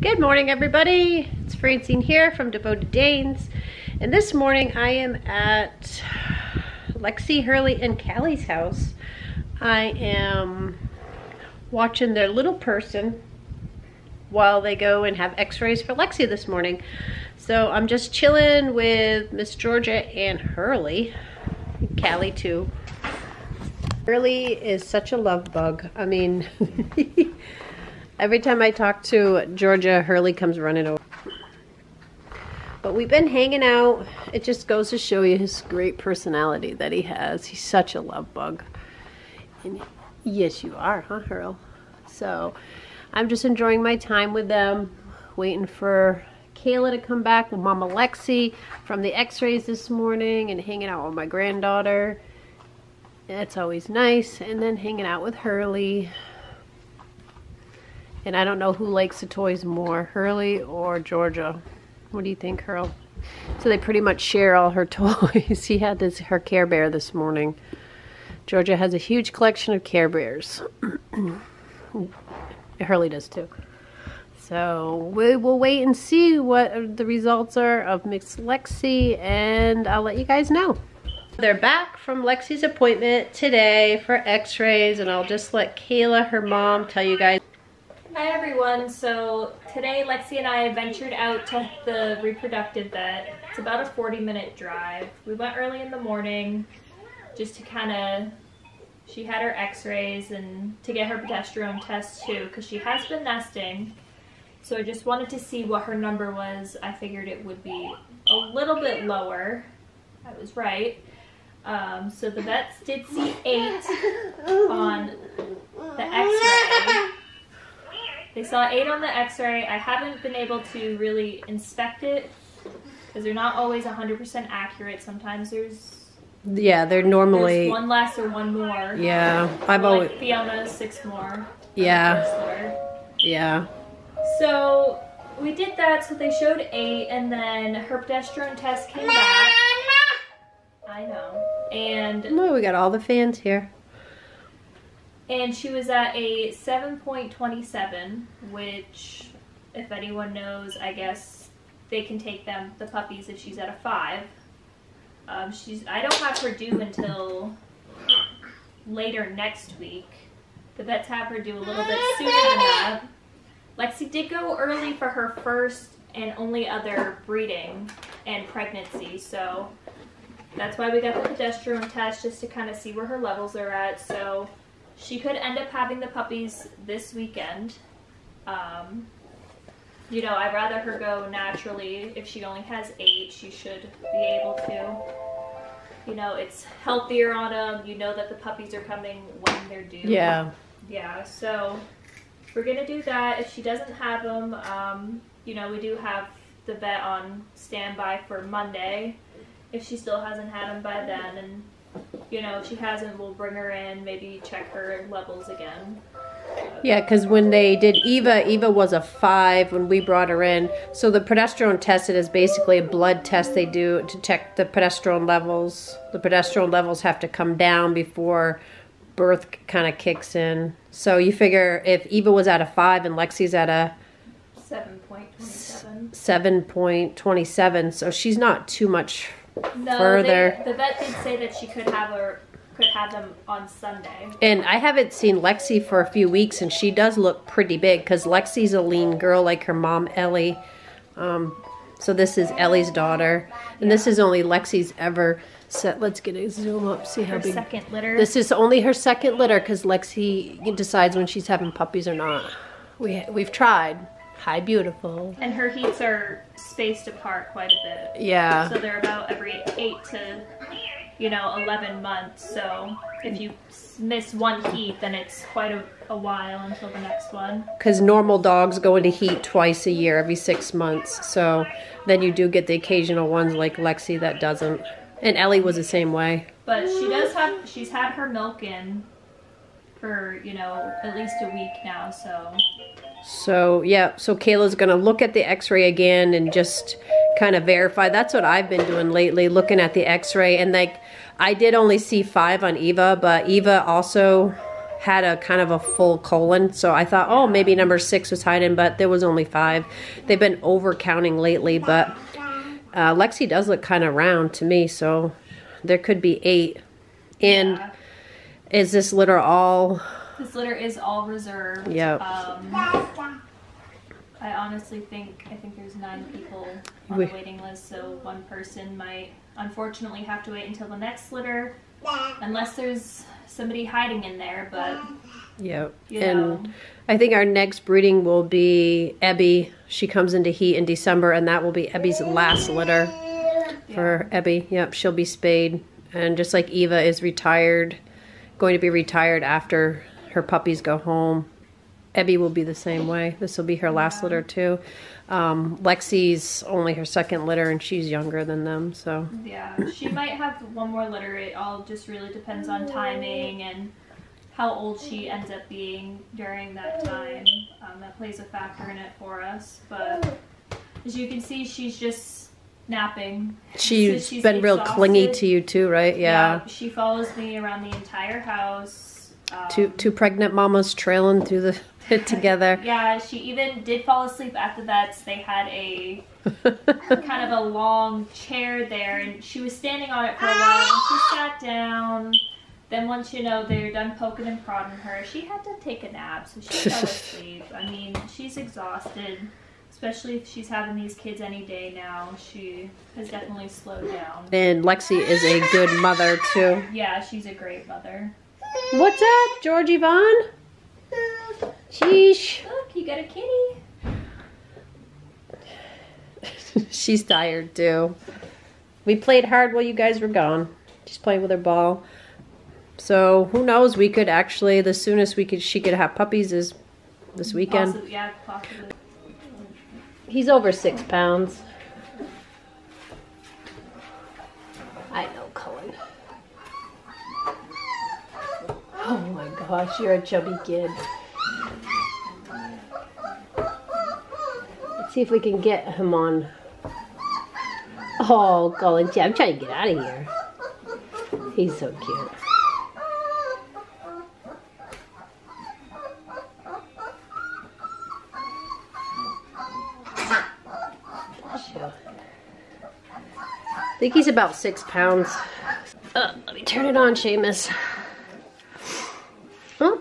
Good morning, everybody. It's Francine here from Devoted Danes, and this morning I am at Lexi, Hurley, and Callie's house. I am watching their little person while they go and have x-rays for Lexi this morning. So I'm just chilling with Miss Georgia and Hurley, Callie too. Hurley is such a love bug. I mean, every time I talk to Georgia, Hurley comes running over. But we've been hanging out. It just goes to show you his great personality that he has. He's such a love bug. And yes, you are, huh, Hurl? So I'm just enjoying my time with them, waiting for Kayla to come back with Mama Lexi from the x-rays this morning, and hanging out with my granddaughter. That's always nice. And then hanging out with Hurley. And I don't know who likes the toys more, Hurley or Georgia. What do you think, Hurl? So they pretty much share all her toys. He had her Care Bear this morning. Georgia has a huge collection of Care Bears. Hurley does too. So we will wait and see what the results are of Miss Lexi, and I'll let you guys know. They're back from Lexi's appointment today for x-rays, and I'll just let Kayla, her mom, tell you guys. Hi everyone, so today Lexi and I ventured out to the reproductive vet. It's about a 40-minute drive. We went early in the morning just to she had her x-rays and to get her progesterone test too, because she has been nesting. So I just wanted to see what her number was. I figured it would be a little bit lower. I was right. So the vets did see 8 on the x-ray. They saw 8 on the x-ray. I haven't been able to really inspect it because they're not always 100% accurate. Sometimes they're normally one less or one more. Yeah, I've always like Fiona's 6 more. Yeah. Yeah. So we did that. So they showed 8, and then her progesterone test came back. I know. And no, we got all the fans here. And she was at a 7.27, which, if anyone knows, I guess they can take the puppies if she's at a 5. I don't have her due until later next week. The vets have her due a little bit sooner than that. Lexi did go early for her first and only other breeding and pregnancy, so that's why we got the progesterone test, just to kind of see where her levels are at. So she could end up having the puppies this weekend. You know, I'd rather her go naturally. If she only has 8, she should be able to. You know, it's healthier on them. You know that the puppies are coming when they're due. Yeah. Yeah, so we're going to do that. If she doesn't have them, you know, we do have the vet on standby for Monday if she still hasn't had them by then. And you know, if she hasn't, we'll bring her in, maybe check her levels again. Yeah, because when they did Eva was a 5 when we brought her in. So the progesterone test, it is basically a blood test they do to check the progesterone levels. The progesterone levels have to come down before birth kind of kicks in. So you figure if Eva was at a 5 and Lexi's at a 7.27. 7.27, so she's not too much further. The vet did say that she could have them on Sunday. And I haven't seen Lexi for a few weeks, and she does look pretty big because Lexi's a lean girl like her mom Ellie. So this is Ellie's daughter, and this is only Lexi's ever set. Let's get a zoom up, see how big. Her second litter. This is only her second litter because Lexi decides when she's having puppies or not. We've tried. Hi, beautiful. And her heats are spaced apart quite a bit. Yeah. So they're about every 8 to, 11 months. So if you miss one heat, then it's quite a while until the next one. Because normal dogs go into heat twice a year, every 6 months. So then you do get the occasional ones like Lexi that doesn't. And Ellie was the same way. But she's had her milk in for, at least a week now, so. So yeah, so Kayla's gonna look at the x-ray again and just kind of verify. That's what I've been doing lately, looking at the x-ray. And like, I did only see 5 on Eva, but Eva also had a kind of a full colon, so I thought, oh, maybe number 6 was hiding, but there was only 5. They've been over counting lately, but Lexi does look kind of round to me, so there could be 8. And is this litter all? This litter is all reserved. Yep. I honestly think there's 9 people on the waiting list, so one person might unfortunately have to wait until the next litter, unless there's somebody hiding in there. But yep. You and know. I think our next breeding will be Ebby. She comes into heat in December, and that will be Ebby's last litter for Ebby. Yep, she'll be spayed, and just like Eva is retired, going to be retired after her puppies go home, Ebby will be the same way. This will be her last litter too. Lexi's only her 2nd litter, and she's younger than them, so. Yeah, she might have one more litter. It all just really depends on timing and how old she ends up being during that time. That plays a factor in it for us. But as you can see, she's just napping. She's So been real exhausted. clingy to you too, right? Yeah. She follows me around the entire house. Two pregnant mamas trailing through the pit together. Yeah, she even did fall asleep at the vet's. They had a kind of a long chair there, and she was standing on it for a while, and she sat down. Then once, you know, they're done poking and prodding her, she had to take a nap, so she fell asleep. I mean, she's exhausted, especially if she's having these kids any day now. She has definitely slowed down. And Lexi is a good mother too. Yeah, she's a great mother. What's up, George Yvonne? Sheesh. Look, you got a kitty. She's tired too. We played hard while you guys were gone. She's playing with her ball. So who knows? We could actually, the soonest she could have puppies is this weekend. Possibly, yeah, possibly. He's over 6 pounds. I know, Cullen. Oh my gosh, you're a chubby kid. Let's see if we can get him on. Oh, Cullen, I'm trying to get out of here. He's so cute. I think he's about 6 pounds. Let me turn it on, Seamus. Huh?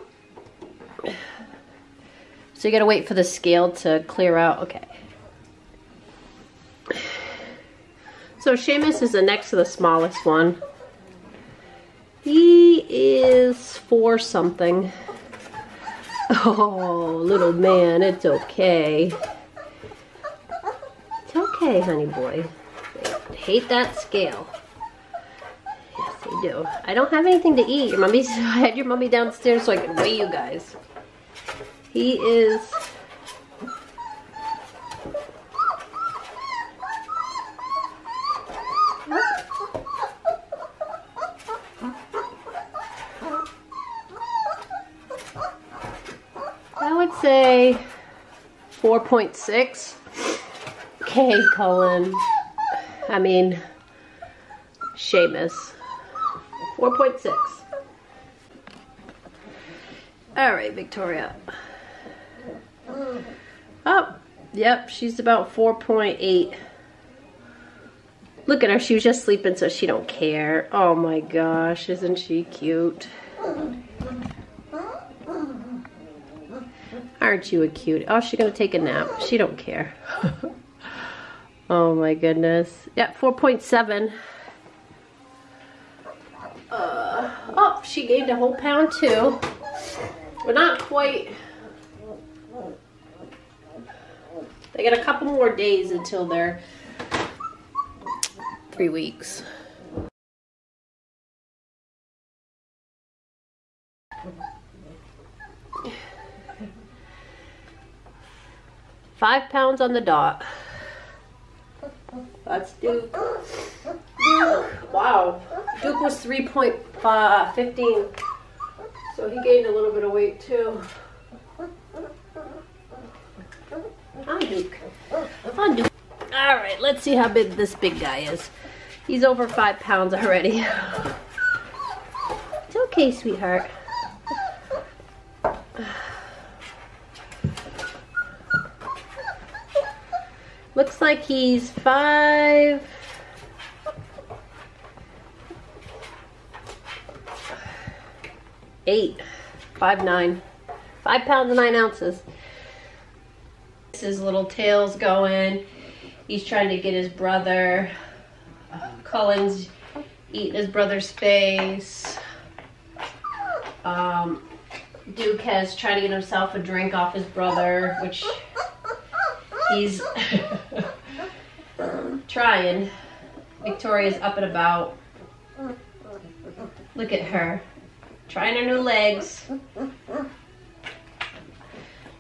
So you gotta wait for the scale to clear out. Okay. So Seamus is the next to the smallest one. He is 4 something. Oh, little man, it's okay. It's okay, honey boy. They hate that scale. Yes, they do. I don't have anything to eat. I had your mommy downstairs so I could weigh you guys. He is... I would say 4.6. Okay, Cullen. I mean, Seamus. 4.6. All right, Victoria. Oh, yep, she's about 4.8. Look at her, she was just sleeping so she don't care. Oh my gosh, isn't she cute? Aren't you a cutie? Oh, she's gonna take a nap. She don't care. Oh my goodness. Yeah, 4.7. Oh, she gained a whole pound too. We're not quite. They got a couple more days until they're 3 weeks. £5 on the dot. That's Duke. Duke. Wow. Duke was 3.15. So he gained a little bit of weight too. Hi, Duke. Hi, Duke. All right, let's see how big this big guy is. He's over 5 pounds already. It's okay, sweetheart. Looks like he's 5'8", 5'9", 5 pounds and 9 ounces. His little tail's going. He's trying to get his brother. Cullen's eating his brother's face. Duke has tried to get himself a drink off his brother, which he's trying. Victoria's up and about. Look at her, trying her new legs.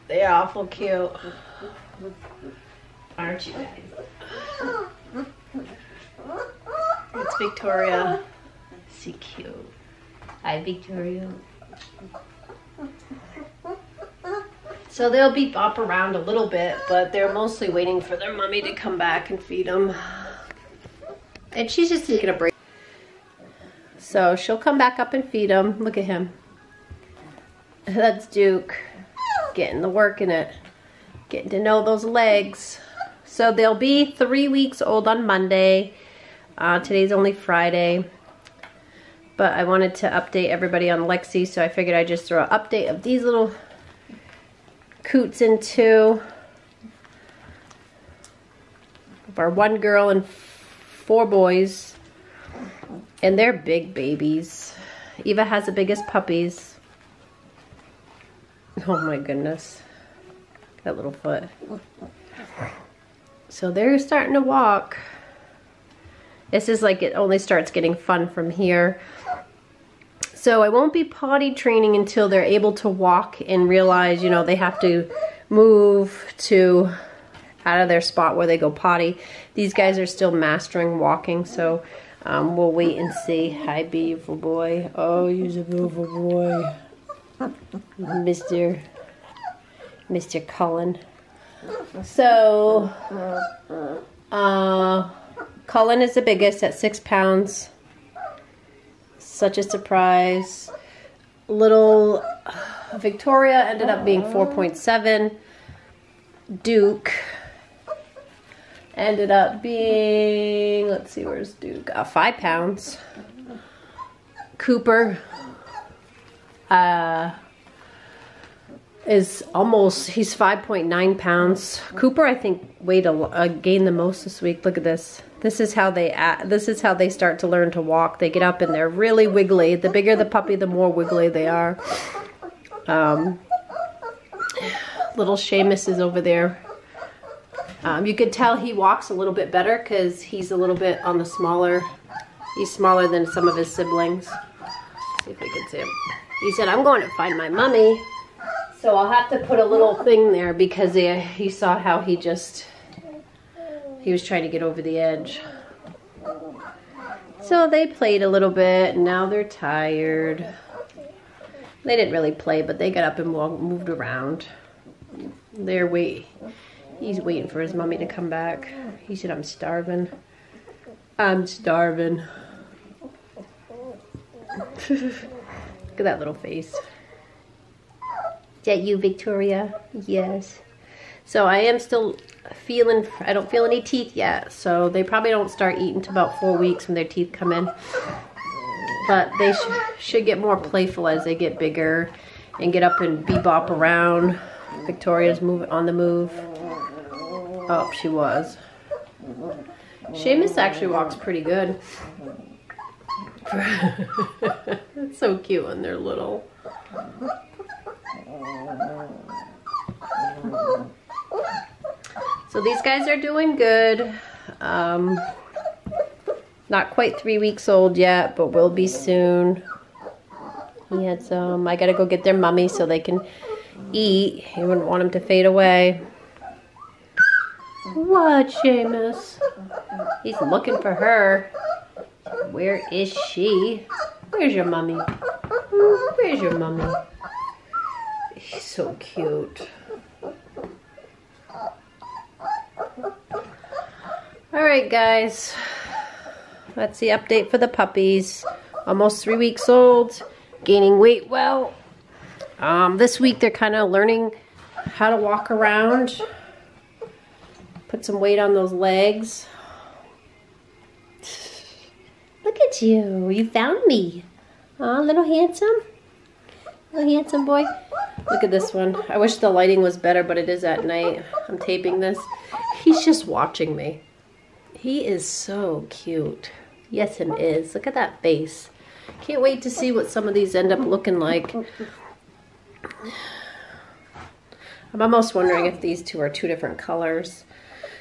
They're awful cute, aren't you guys? It's Victoria. She cute. Hi, Victoria. So they'll be bop around a little bit, but they're mostly waiting for their mommy to come back and feed them. And she's just taking a break. So she'll come back up and feed them. Look at him. That's Duke. Getting the work in it. Getting to know those legs. So they'll be 3 weeks old on Monday. Today's only Friday. But I wanted to update everybody on Lexi, so I figured I'd just throw an update of these little coots into our 1 girl and 4 boys. And they're big babies. Eva has the biggest puppies. Oh my goodness. That little foot. So they're starting to walk. This is like it only starts getting fun from here. So I won't be potty training until they're able to walk and realize, you know, they have to move to out of their spot where they go potty. These guys are still mastering walking, so we'll wait and see. Hi, beautiful boy. Oh, you're a beautiful boy. Mr. Cullen. So, Cullen is the biggest at 6 pounds. Such a surprise. Little Victoria ended up being 4.7. Duke ended up being, let's see, where's Duke? 5 pounds. Cooper is almost, he's 5.9 pounds. Cooper, I think, gained the most this week. Look at this. This is how they start to learn to walk. They get up and they're really wiggly. The bigger the puppy, the more wiggly they are. Little Seamus is over there. You could tell he walks a little bit better because he's a little bit on the smaller. He's smaller than some of his siblings. Let's see if we can see him. He said, "I'm going to find my mommy." So I'll have to put a little thing there because he saw how he was trying to get over the edge. So they played a little bit and now they're tired. They didn't really play, but they got up and moved around. He's waiting for his mommy to come back. He said, "I'm starving. I'm starving." Look at that little face. Is that you, Victoria? Yes. So I am still feeling, I don't feel any teeth yet. So they probably don't start eating until about 4 weeks when their teeth come in. But they should get more playful as they get bigger and get up and bebop around. Victoria's on the move. Oh, she was. Seamus actually walks pretty good. It's so cute when they're little. So these guys are doing good. Not quite 3 weeks old yet, but will be soon. He had some. I gotta go get their mummy so they can eat. You wouldn't want them to fade away. What, Seamus? He's looking for her. Where is she? Where's your mummy? Where's your mummy? He's so cute. Alright guys, that's the update for the puppies. Almost 3 weeks old, gaining weight well. This week they're kind of learning how to walk around. Put some weight on those legs. Look at you. You found me. Aw, little handsome. Little handsome boy. Look at this one. I wish the lighting was better, but it is at night. I'm taping this. He's just watching me. He is so cute. Yes, he is. Look at that face. Can't wait to see what some of these end up looking like. I'm almost wondering if these two are two different colors,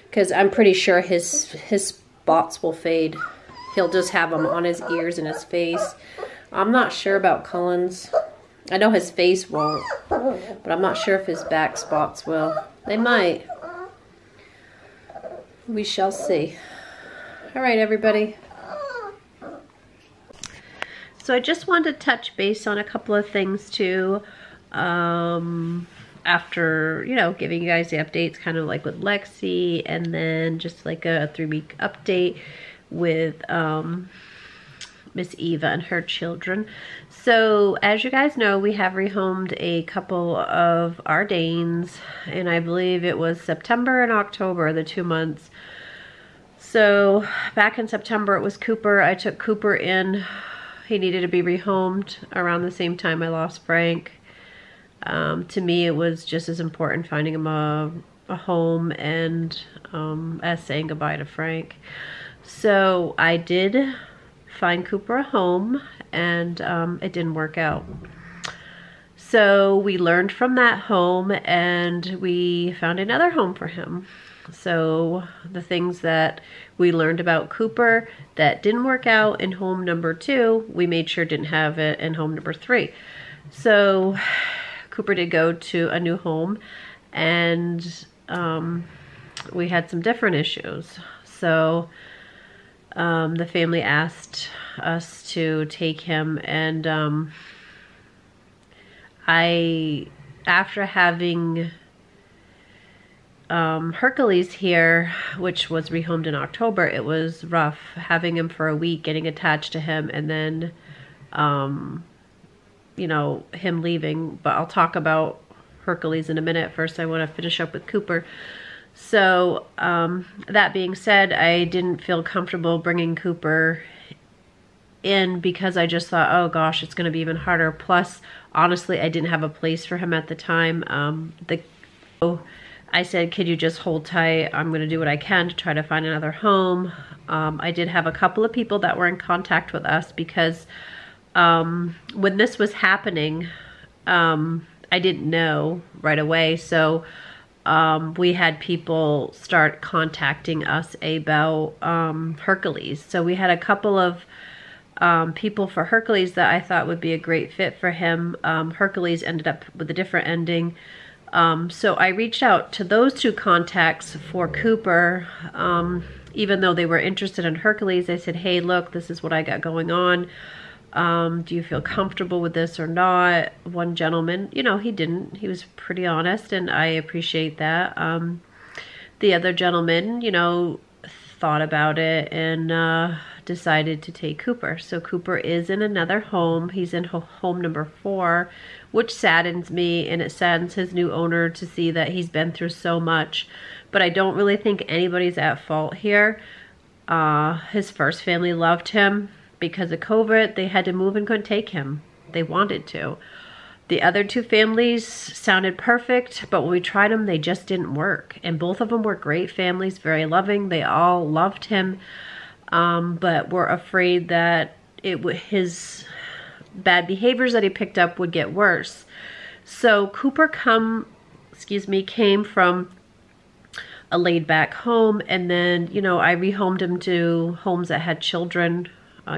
because I'm pretty sure his spots will fade. He'll just have them on his ears and his face. I'm not sure about Cullen's. I know his face won't, but I'm not sure if his back spots will. They might. We shall see. All right, everybody. So I just wanted to touch base on a couple of things too. After, you know, giving you guys the updates, kind of like with Lexi, and then just like a 3-week update with Miss Eva and her children. So as you guys know, we have rehomed a couple of our Danes, and I believe it was September and October, the 2 months. So back in September it was Cooper. I took Cooper in. He needed to be rehomed around the same time I lost Frank. To me, it was just as important finding him a home and as saying goodbye to Frank. So I did find Cooper a home, and it didn't work out. So we learned from that home, and we found another home for him. So the things that we learned about Cooper that didn't work out in home number 2, we made sure didn't have it in home number 3. So Cooper did go to a new home, and we had some different issues. So the family asked us to take him, and after having Hercules here, which was rehomed in October, it was rough having him for a week, getting attached to him, and then you know, him leaving. But I'll talk about Hercules in a minute. First, I want to finish up with Cooper. So that being said, I didn't feel comfortable bringing Cooper in because I just thought, oh gosh, it's going to be even harder. Plus, honestly, I didn't have a place for him at the time. I said, could you just hold tight? I'm going to do what I can to try to find another home. I did have a couple of people that were in contact with us because when this was happening, I didn't know right away. So we had people start contacting us about Hercules. So we had a couple of people for Hercules that I thought would be a great fit for him. Hercules ended up with a different ending. So I reached out to those 2 contacts for Cooper. Even though they were interested in Hercules, I said, hey, look, this is what I got going on. Do you feel comfortable with this or not? One gentleman, you know, he didn't. He was pretty honest, and I appreciate that. The other gentleman, you know, thought about it and decided to take Cooper. So Cooper is in another home. He's in home number 4, which saddens me, and it saddens his new owner to see that he's been through so much. But I don't really think anybody's at fault here. His first family loved him. Because of COVID, they had to move and couldn't take him. They wanted to. The other 2 families sounded perfect, but when we tried them, they just didn't work. And both of them were great families, very loving. They all loved him, but were afraid that his bad behaviors that he picked up would get worse. So Cooper came from a laid-back home, and then, you know, I rehomed him to homes that had children,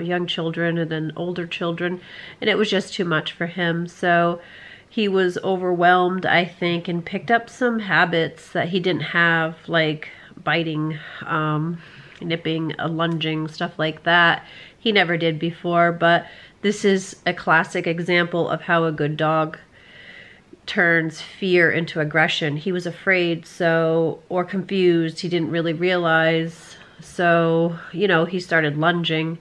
young children, and then older children, and it was just too much for him. So he was overwhelmed, I think, and picked up some habits that he didn't have, like biting, nipping, lunging, stuff like that. He never did before, but this is a classic example of how a good dog turns fear into aggression. He was afraid, or confused. He didn't really realize. So, you know, he started lunging.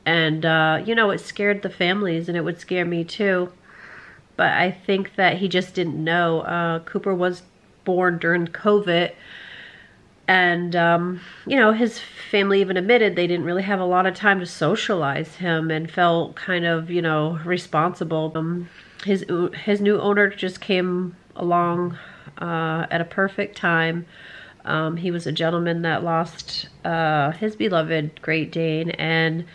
And, you know, it scared the families, and it would scare me too. But I think that he just didn't know. Cooper was born during COVID, And, you know, his family even admitted they didn't really have a lot of time to socialize him and felt kind of, you know, responsible. His new owner just came along at a perfect time. He was a gentleman that lost his beloved Great Dane, and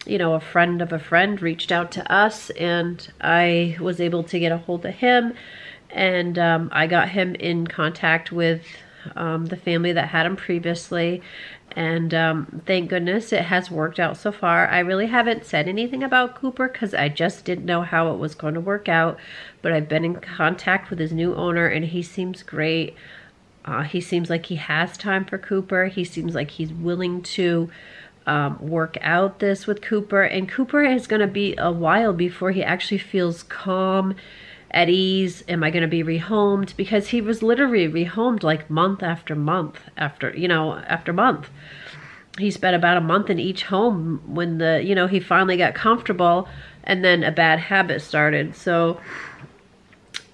you know, a friend of a friend reached out to us, and I was able to get a hold of him, and I got him in contact with the family that had him previously, and thank goodness it has worked out so far. I really haven't said anything about Cooper because I just didn't know how it was going to work out, but I've been in contact with his new owner, and he seems great. He seems like he has time for Cooper. He seems like he's willing to work out this with Cooper, and Cooper is going to be a while before he actually feels calm, at ease. Am I going to be rehomed? Because he was literally rehomed like month after month after month. He spent about a month in each home when he finally got comfortable, and then a bad habit started. So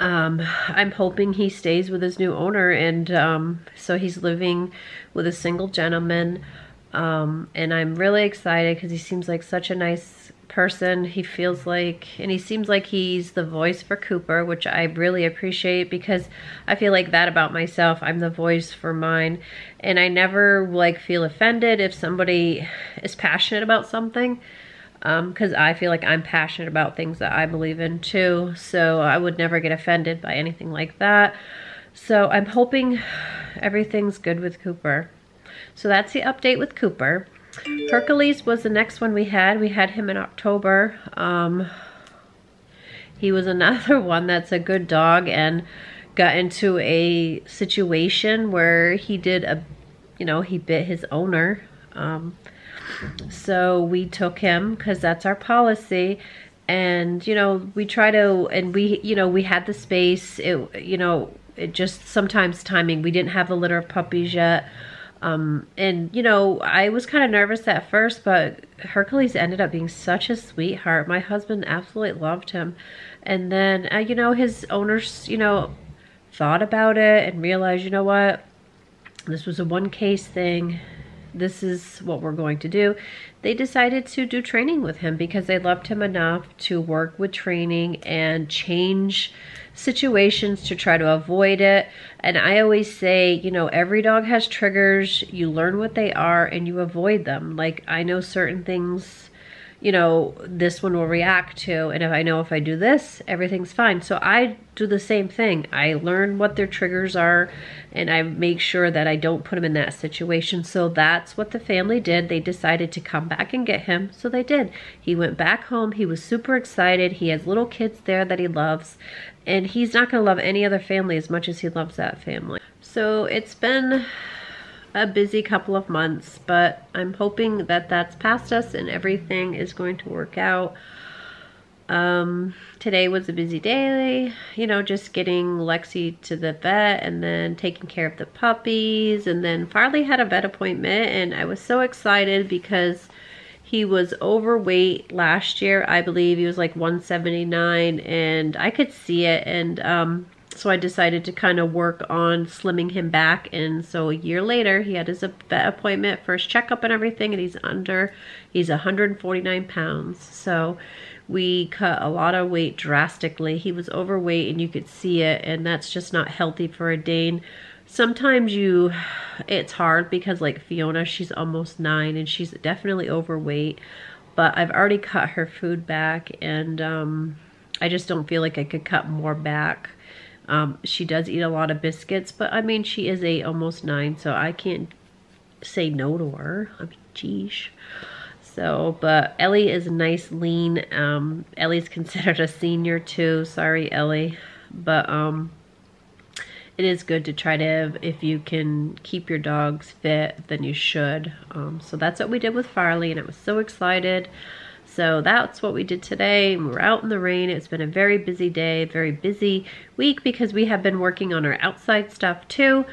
I'm hoping he stays with his new owner, and so he's living with a single gentleman. And I'm really excited because he seems like such a nice person. He feels like, and he seems like he's the voice for Cooper, which I really appreciate, because I feel like that about myself. I'm the voice for mine, and I never like feel offended if somebody is passionate about something, because I feel like I'm passionate about things that I believe in too. So I would never get offended by anything like that. So I'm hoping everything's good with Cooper. So that's the update with Cooper. Hercules was the next one we had. We had him in October. He was another one that's a good dog and got into a situation where he did he bit his owner. So we took him because that's our policy. And, we try to, and we had the space. It just sometimes timing. We didn't have a litter of puppies yet. I was kind of nervous at first, but Hercules ended up being such a sweetheart. My husband absolutely loved him. And then, his owners, thought about it and realized, you know what, this was a one case thing. This is what we're going to do. They decided to do training with him because they loved him enough to work with training and change situations to try to avoid it. And I always say, every dog has triggers. You learn what they are and you avoid them. Like, I know certain things, this one will react to, and if I do this, everything's fine. So I do the same thing. I learn what their triggers are, and I make sure that I don't put them in that situation. So that's what the family did. They decided to come back and get him, so they did. He went back home. He was super excited. He has little kids there that he loves, and he's not going to love any other family as much as he loves that family. So it's been a busy couple of months, but I'm hoping that that's past us and everything is going to work out. Today was a busy day, just getting Lexi to the vet and then taking care of the puppies, and then Farley had a vet appointment, and I was so excited because he was overweight last year. I believe he was like 179, and I could see it, and so I decided to kind of work on slimming him back. And so a year later, he had his vet appointment, first checkup and everything, and he's 149 pounds. So we cut a lot of weight drastically. He was overweight and you could see it, and that's just not healthy for a Dane. Sometimes it's hard because like Fiona, she's almost 9 and she's definitely overweight, but I've already cut her food back, and I just don't feel like I could cut more back. She does eat a lot of biscuits, but I mean, she is almost 9, so I can't say no to her. I mean, geez. So, but Ellie is nice, lean. Ellie's considered a senior too. Sorry, Ellie. But it is good to try to, if you can keep your dogs fit, then you should. So that's what we did with Farley, and I was so excited. So that's what we did today. We're out in the rain. It's been a very busy day, very busy week because we have been working on our outside stuff too.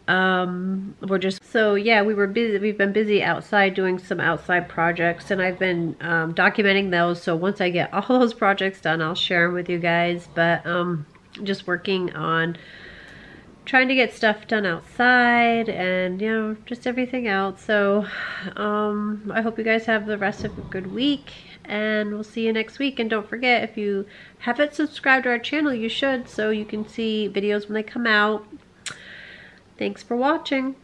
We were busy. We've been busy outside doing some outside projects, and I've been documenting those. So once I get all those projects done, I'll share them with you guys. But just working on trying to get stuff done outside and, you know, just everything else. So I hope you guys have the rest of a good week, and we'll see you next week. And don't forget, if you haven't subscribed to our channel, you should, so you can see videos when they come out. Thanks for watching.